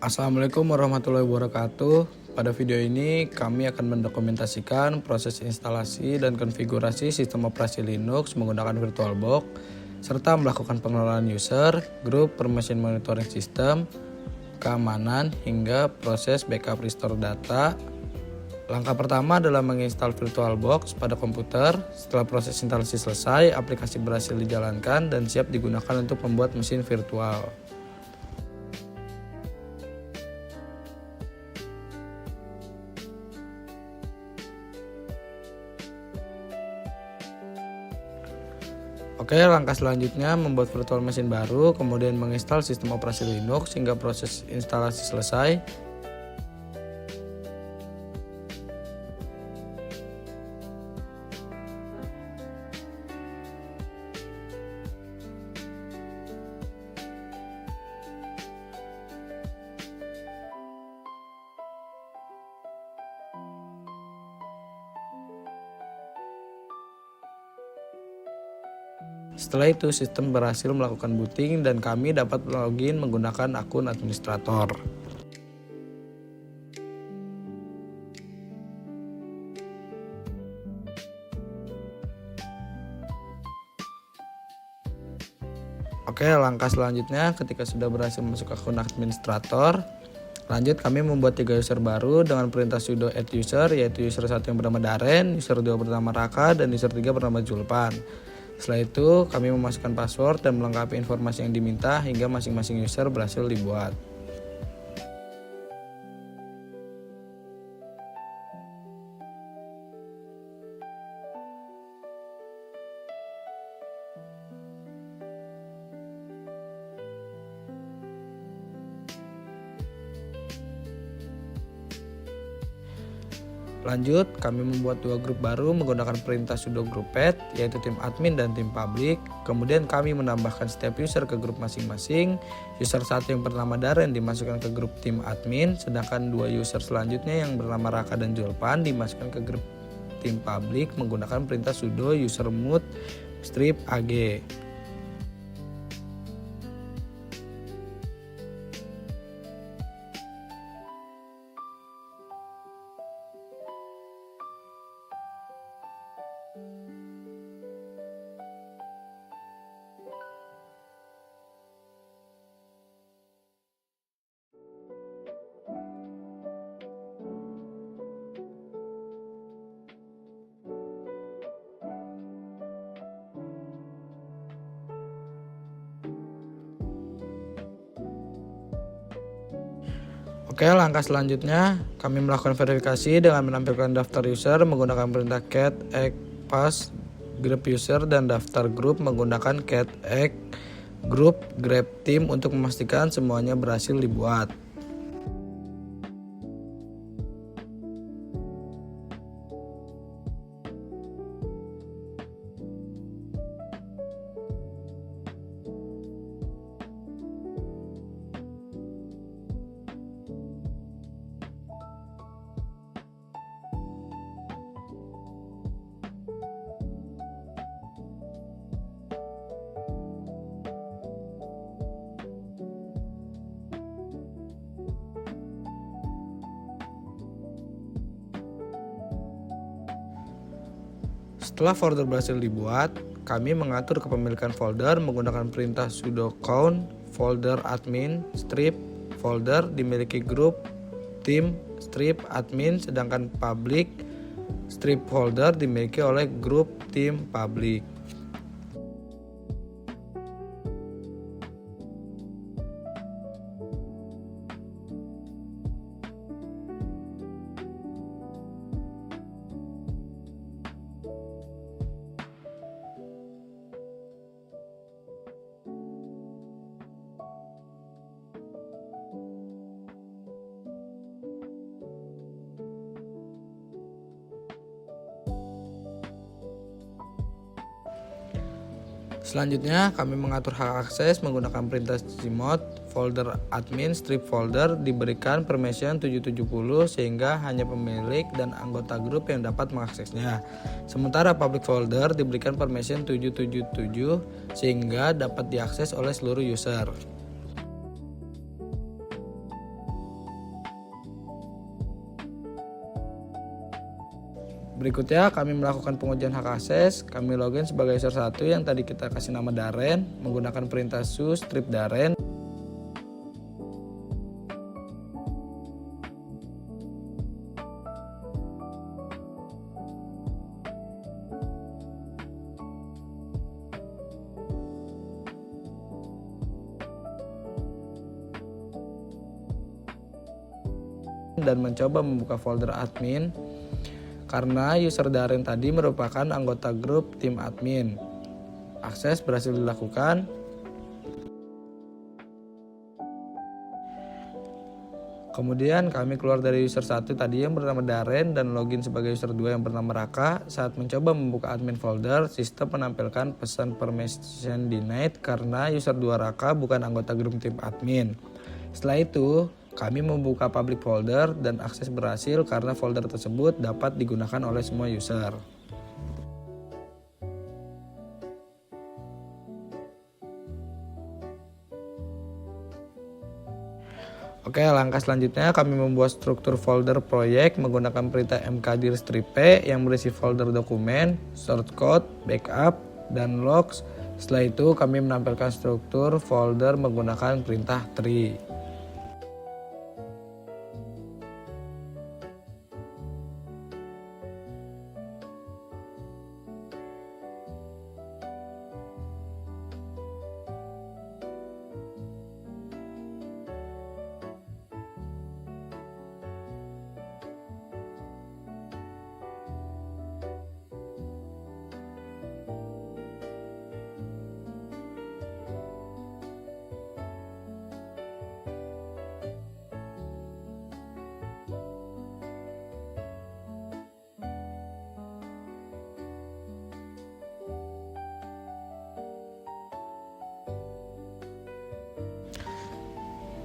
Assalamualaikum warahmatullahi wabarakatuh. Pada video ini kami akan mendokumentasikan proses instalasi dan konfigurasi sistem operasi Linux menggunakan VirtualBox serta melakukan pengenalan user, grup, permission monitoring system, keamanan hingga proses backup restore data. Langkah pertama adalah menginstal VirtualBox pada komputer. Setelah proses instalasi selesai, aplikasi berhasil dijalankan dan siap digunakan untuk membuat mesin virtual. Oke, langkah selanjutnya membuat virtual machine baru, kemudian menginstal sistem operasi Linux hingga proses instalasi selesai. Setelah itu sistem berhasil melakukan booting dan kami dapat login menggunakan akun administrator. Oke, langkah selanjutnya ketika sudah berhasil masuk akun administrator, lanjut kami membuat 3 user baru dengan perintah sudo add user, yaitu user 1 yang bernama Daren, user 2 bernama Raka, dan user 3 bernama Julpan. Setelah itu, kami memasukkan password dan melengkapi informasi yang diminta hingga masing-masing user berhasil dibuat. Lanjut, kami membuat 2 grup baru menggunakan perintah sudo grouped, yaitu tim admin dan tim public. Kemudian kami menambahkan setiap user ke grup masing-masing. User 1 yang bernama Daren dimasukkan ke grup tim admin, sedangkan 2 user selanjutnya yang bernama Raka dan Julpan dimasukkan ke grup tim public menggunakan perintah sudo usermod strip ag. Oke, langkah selanjutnya kami melakukan verifikasi dengan menampilkan daftar user menggunakan perintah cat egg pass group user dan daftar grup menggunakan cat egg group grab team untuk memastikan semuanya berhasil dibuat. Setelah folder berhasil dibuat, kami mengatur kepemilikan folder menggunakan perintah sudo count folder admin strip folder dimiliki grup tim strip admin, sedangkan public strip folder dimiliki oleh grup tim public. Selanjutnya, kami mengatur hak akses menggunakan perintah chmod folder admin strip folder diberikan permission 770 sehingga hanya pemilik dan anggota grup yang dapat mengaksesnya. Sementara public folder diberikan permission 777 sehingga dapat diakses oleh seluruh user. Berikutnya kami melakukan pengujian hak akses. Kami login sebagai user 1 yang tadi kita kasih nama Daren menggunakan perintah su strip Daren. Dan mencoba membuka folder admin karena user Daren tadi merupakan anggota grup tim admin. Akses berhasil dilakukan. Kemudian kami keluar dari user 1 tadi yang bernama Daren dan login sebagai user 2 yang bernama Raka. Saat mencoba membuka admin folder, sistem menampilkan pesan permission denied karena user 2 Raka bukan anggota grup tim admin. Setelah itu, kami membuka public folder dan akses berhasil karena folder tersebut dapat digunakan oleh semua user. Oke, langkah selanjutnya kami membuat struktur folder proyek menggunakan perintah mkdir strip p yang berisi folder dokumen, source code, backup, dan logs. Setelah itu kami menampilkan struktur folder menggunakan perintah tree.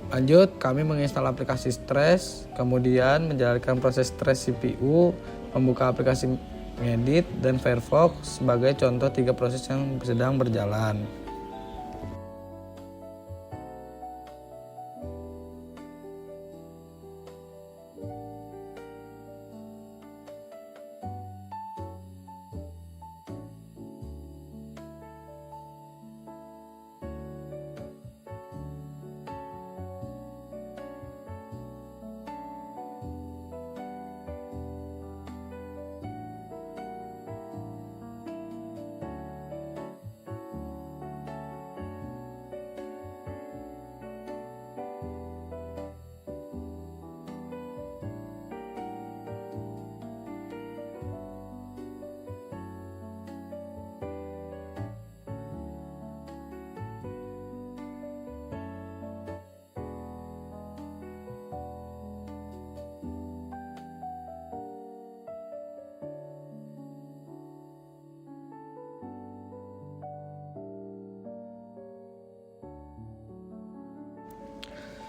Lanjut, kami menginstal aplikasi Stress, kemudian menjalankan proses Stress CPU, membuka aplikasi Ngedit dan Firefox sebagai contoh 3 proses yang sedang berjalan.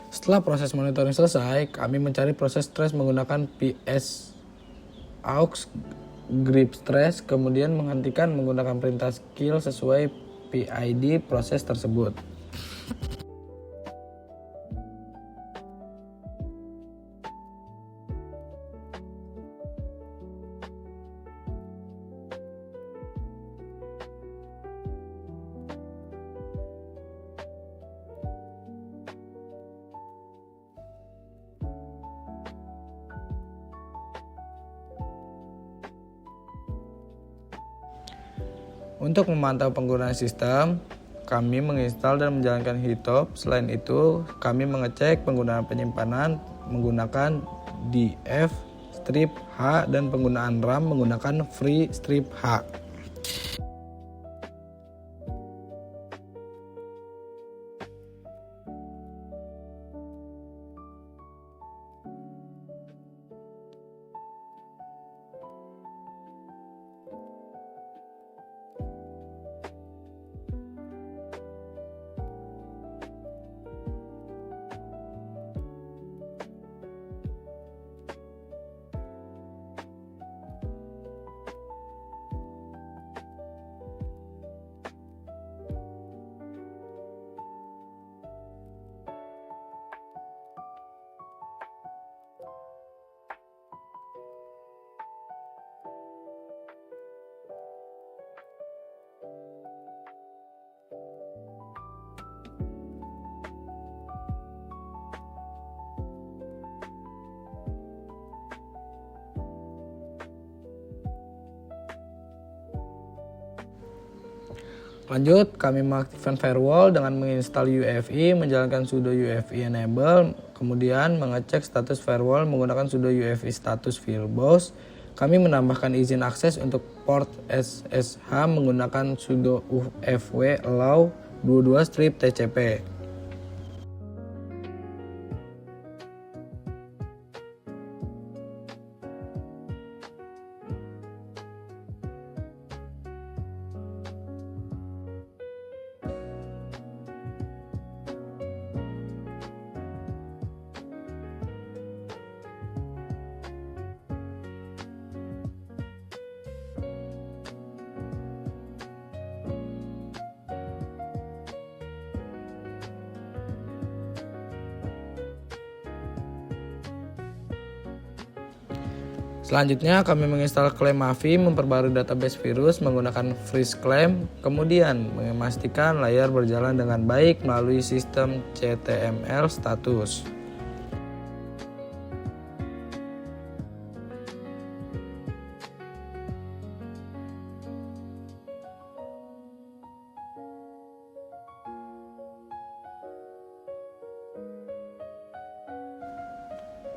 Setelah proses monitoring selesai, kami mencari proses stress menggunakan ps aux grep stress, kemudian menghentikan menggunakan perintah skill sesuai PID proses tersebut. Untuk memantau penggunaan sistem, kami menginstal dan menjalankan hitop. Selain itu, kami mengecek penggunaan penyimpanan menggunakan df strip h dan penggunaan RAM menggunakan free strip h. Lanjut, kami mengaktifkan firewall dengan menginstal UEFI, menjalankan sudo UEFI enable, kemudian mengecek status firewall menggunakan sudo UEFI status verbose. Kami menambahkan izin akses untuk port SSH menggunakan sudo ufw allow 22 strip tcp. Selanjutnya kami menginstal claim AVI memperbarui database virus menggunakan freeze claim, kemudian memastikan layar berjalan dengan baik melalui sistem CTML status.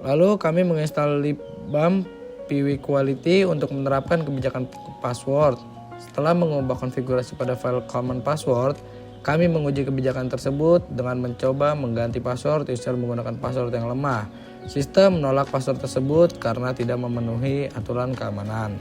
Lalu kami menginstal libam pwquality untuk menerapkan kebijakan password. Setelah mengubah konfigurasi pada file common password, kami menguji kebijakan tersebut dengan mencoba mengganti password user menggunakan password yang lemah. Sistem menolak password tersebut karena tidak memenuhi aturan keamanan.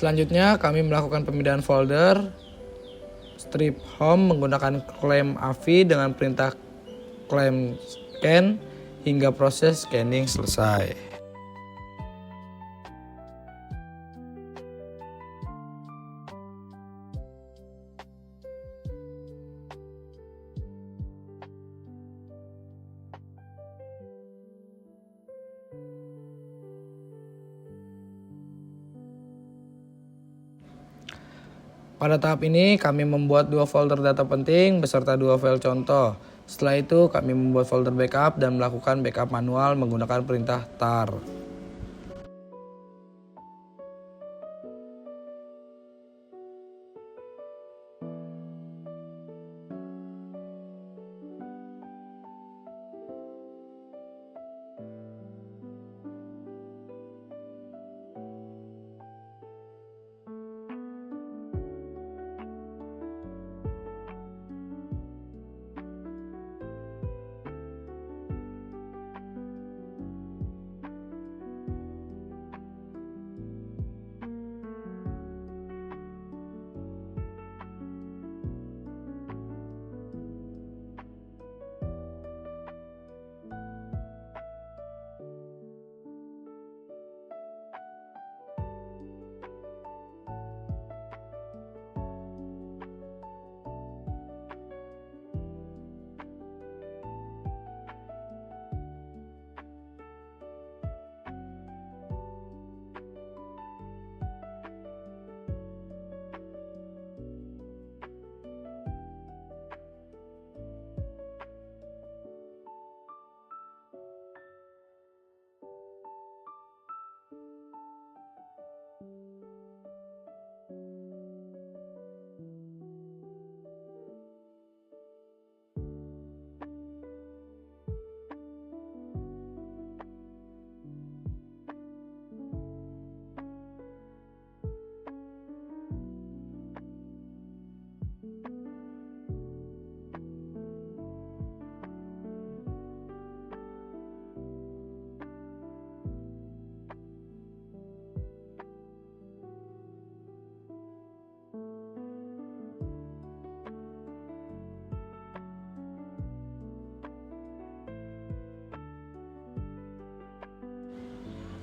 Selanjutnya kami melakukan pemindahan folder strip home menggunakan klaim AVI dengan perintah klaim scan hingga proses scanning selesai. Pada tahap ini kami membuat 2 folder data penting beserta 2 file contoh. Setelah itu kami membuat folder backup dan melakukan backup manual menggunakan perintah tar.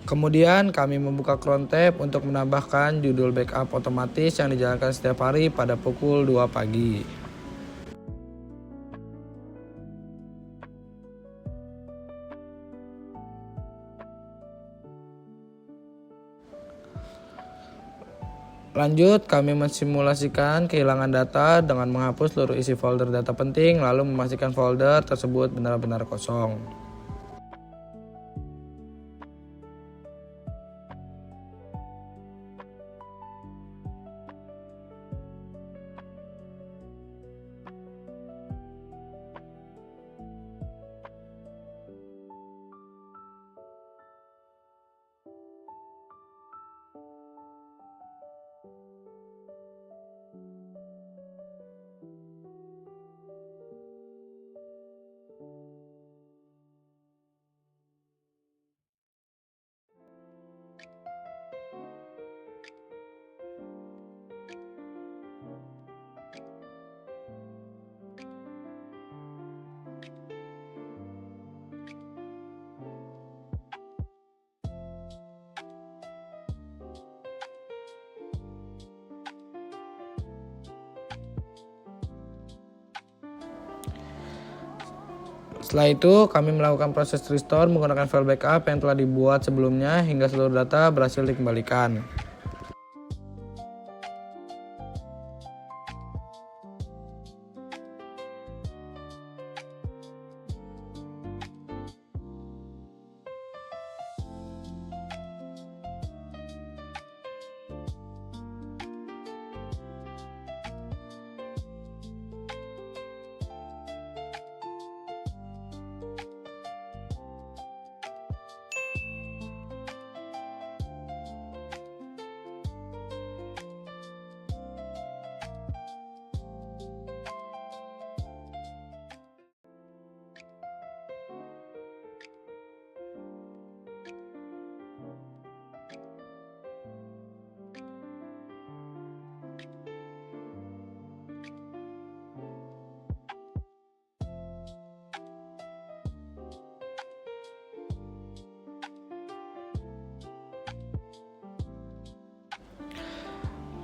Kemudian kami membuka cron tab untuk menambahkan judul backup otomatis yang dijalankan setiap hari pada pukul 2 pagi. Lanjut, kami mensimulasikan kehilangan data dengan menghapus seluruh isi folder data penting lalu memastikan folder tersebut benar-benar kosong. Setelah itu, kami melakukan proses restore menggunakan file backup yang telah dibuat sebelumnya hingga seluruh data berhasil dikembalikan.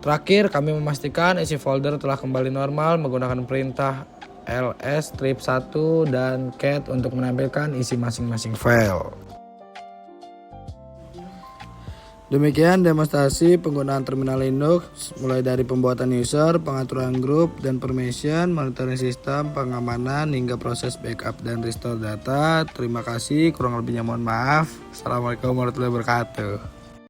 Terakhir, kami memastikan isi folder telah kembali normal menggunakan perintah ls-1 dan cat untuk menampilkan isi masing-masing file. Demikian demonstrasi penggunaan terminal Linux, mulai dari pembuatan user, pengaturan grup dan permission, monitoring sistem, pengamanan, hingga proses backup dan restore data. Terima kasih, kurang lebihnya mohon maaf. Assalamualaikum warahmatullahi wabarakatuh.